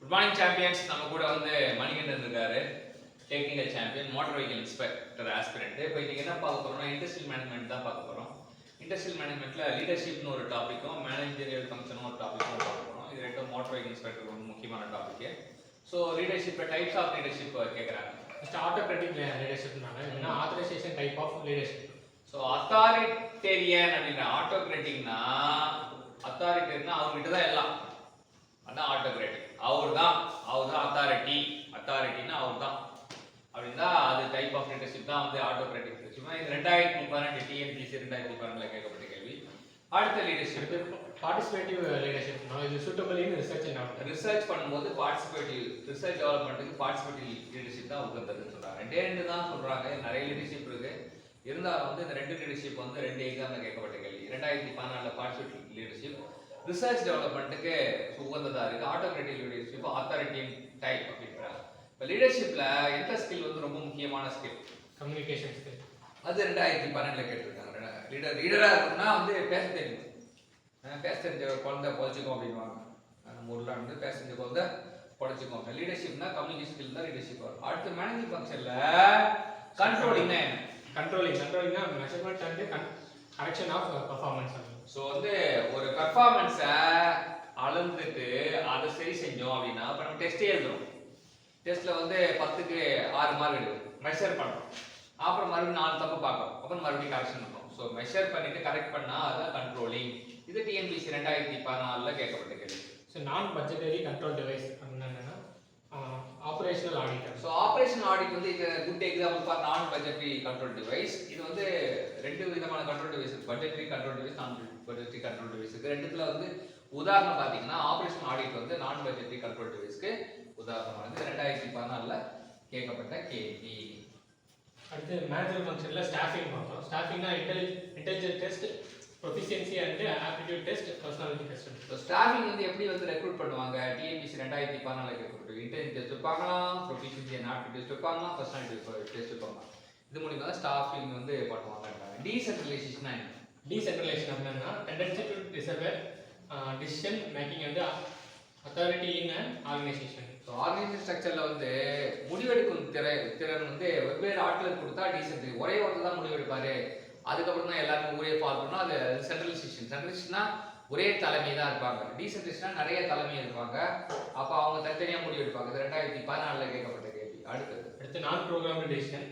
Good morning champions. நம்ம கூட வந்து மணிகண்டன் இருக்காரு, technical champion, motor vehicle inspector aspirant. இப்போ இன்னைக்கு என்ன பார்க்க போறோம்னா இண்டஸ்ட்ரியல் மேனேஜ்மெண்ட் தான் பார்க்க போறோம். இண்டஸ்ட்ரியல் மேனேஜ்மெண்ட்ல லீடர்ஷிப்னு ஒரு டாபிக்கும் மேனேஜரியல் ஃபங்க்ஷனும் ஒரு டாபிக்கும் பார்க்க போறோம். இது ரெண்டும் மோட்டார் வெஹிக்கல் இன்ஸ்பெக்டர் ரொம்ப முக்கியமான topic. So leadership types of leadership கேட்குறாங்க. ஃபர்ஸ்ட் ஆட்டோக்ராட்டிக் லீடர்ஷிப்னாங்க, இல்லைன்னா authorisation type of leadership. So authoritarian அப்படின்ற ஆட்டோக்ராட்டிக்னா அவர்கிட்ட தான் எல்லாம், அதான் ஆட்டோக்ராட்டிக். அவர் தான் அத்தாரிட்டினா அவர் தான் அப்படின்னா அது டைப் ஆஃப் லீடர்ஷிப் தான் வந்து ஆட்டோக்ராட்டிக் லீடர்ஷிப். இது 2012 டிஎன்பிசி 2012 கேட்கப்பட்ட கேள்வி. அடுத்த லீடர்ஷிப் பார்ட்டிசிபேட்டிவ் லீடர்ஷிப். இது suitable in research and development. Research பண்ணும்போது பார்ட்டிசிபேட்டிவ் ரிசர்ச் டெவலப்மெண்ட்டுக்கு பார்ட்டிசிபேட்டிவ் லீடர்ஷிப் தான் உகந்ததுன்னு சொல்றாங்க. ரெண்டு தான் சொல்றாங்க, நிறைய லீடர்ஷிப் இருக்கு. இருந்தாலும் வந்து இந்த ரெண்டு லீடர்ஷிப் வந்து ரெண்டு எக்ஸாம்ல கேட்கப்பட்ட கேள்வி. 2014 பார்ட்டிசிபேட்டிவ் லீடர்ஷிப் ரிசர்ச் டெவலப்மெண்ட்டுக்கு உகந்ததா இருக்கு. ஆட்டோக்ராட்டிக் லீடர்ஷிப் அத்தாரிட்டியன் டைப் அப்படின்றாங்க. இப்போ லீடர்ஷிப்ல எந்த ஸ்கில் வந்து ரொம்ப முக்கியமான ஸ்கில்? Communication skill. அது 2012 கேட்டிருக்காங்க. லீடரா இருக்கணும்னா வந்து பேச தெரியும். பேச தெரிஞ்ச குழந்தை பொழைச்சிக்கும் அப்படின்வாங்க. நம்ம ஊர்ல வந்து பேச தெரிஞ்ச குழந்தை பொழைச்சிக்கும். லீடர்ஷிப்னா கம்யூனிகேஷன் ஸ்கில் தான் லீடர்ஷிப் வரும். அடுத்து மேனேஜிங் ஃபங்க்ஷன்ல கண்ட்ரோலிங்னா என்ன? கண்ட்ரோலிங்னா measurement and correction of performance. So வந்து ஒரு பெர்ஃபார்மன்ஸை அளந்துட்டு அதை சரி செஞ்சோம் அப்படின்னா இப்போ நம்ம டெஸ்ட்டே எழுதுறோம். டெஸ்ட்டில் வந்து 10க்கு 6 மார்க் எடுக்கும், மெஷர் பண்ணுறோம். அப்புறம் மறுபடியும் 4 தப்பு பார்க்கணும், அப்புறம் மறுபடியும் கரெக்ஷன் பண்ணுறோம். ஸோ மெஷர் பண்ணிட்டு கரெக்ட் பண்ணால் அதுதான் கண்ட்ரோலிங். இது டிஎன்பிசி 2014 கேட்கப்பட்ட கேள்வி. ஸோ நான் பட்ஜெட்டரி கண்ட்ரோல் டிவைஸ் அப்படின்னா என்னன்னா operational auditor. So operational audit வந்து இது குட் எக்ஸாம்பிள் ஃபார் நான் பட்ஜெட்டரி கண்ட்ரோல் டிவைஸ். இது வந்து ரெண்டு விதமான control device, budgetary control device, நான் பட்ஜெட்டரி கண்ட்ரோல் டிவைஸ் இருக்கு. ரெண்டுத்துல வந்து உதாரணம் பார்த்தீங்கன்னா ஆப்ரேஷனல் ஆடிட் வந்து நான் பட்ஜெட்டரி கண்ட்ரோல் டிவைஸ்க்கு உதாரணமானது. 2014 கேட்கப்பட்ட கேள்வி. அடுத்து மேனேஜர் ஃபங்க்ஷன்ல ஸ்டாஃபிங் பார்த்தோம். ஸ்டாஃபிங்னா intelligent test, proficiency and aptitude test, personality test. So staffing வந்து எப்படி வந்து ரெக்ரூட் பண்ணுவாங்க? டிஎன்பிசி 2014 கேட்கப்பட்ட இன்டெலிஜென்ட் டெஸ்ட் வைப்பாங்களாம், ப்ரொஃபிஷியன்சி அண்ட் ஆப்டிடியூட் டெஸ்ட் வைப்பாங்களாம், பர்சனாலிட்டி டெஸ்ட் வைப்பாங்க. இது மூலியமா தான் ஸ்டாஃபிங் வந்து பண்ணுவாங்க. டீசென்ட்ரலைசேஷன் என்ன? டீசென்ட்ரலைசேஷன் அப்படின்னா tendency to disperse decision making and authority in an organisation. So organisation ஸ்ட்ரக்சர்ல வந்து முடிவெடுக்கும் திறன் வந்து வெவ்வேறு ஆட்களுக்கு கொடுத்தா டீசென்ட். ஒரே ஒருத்தர் தான் முடிவெடுப்பாரு, அதுக்கப்புறம் தான் எல்லாருமே ஒரே ஃபாலோ பண்ணணும். அது சென்ட்ரலைசேஷன். சென்ட்ரலைசேஷனா ஒரே தலைமை தான் இருப்பாங்க. டீசென்ட்ரலைசேஷனா நிறைய தலைமை இருப்பாங்க, அப்போ அவங்க தனித்தனியாக முடிவெடுப்பாங்க. இது 2014 கேட்கப்பட்ட கேள்வி. அடுத்து நான் ப்ரோக்ராம் டிசிஷன்.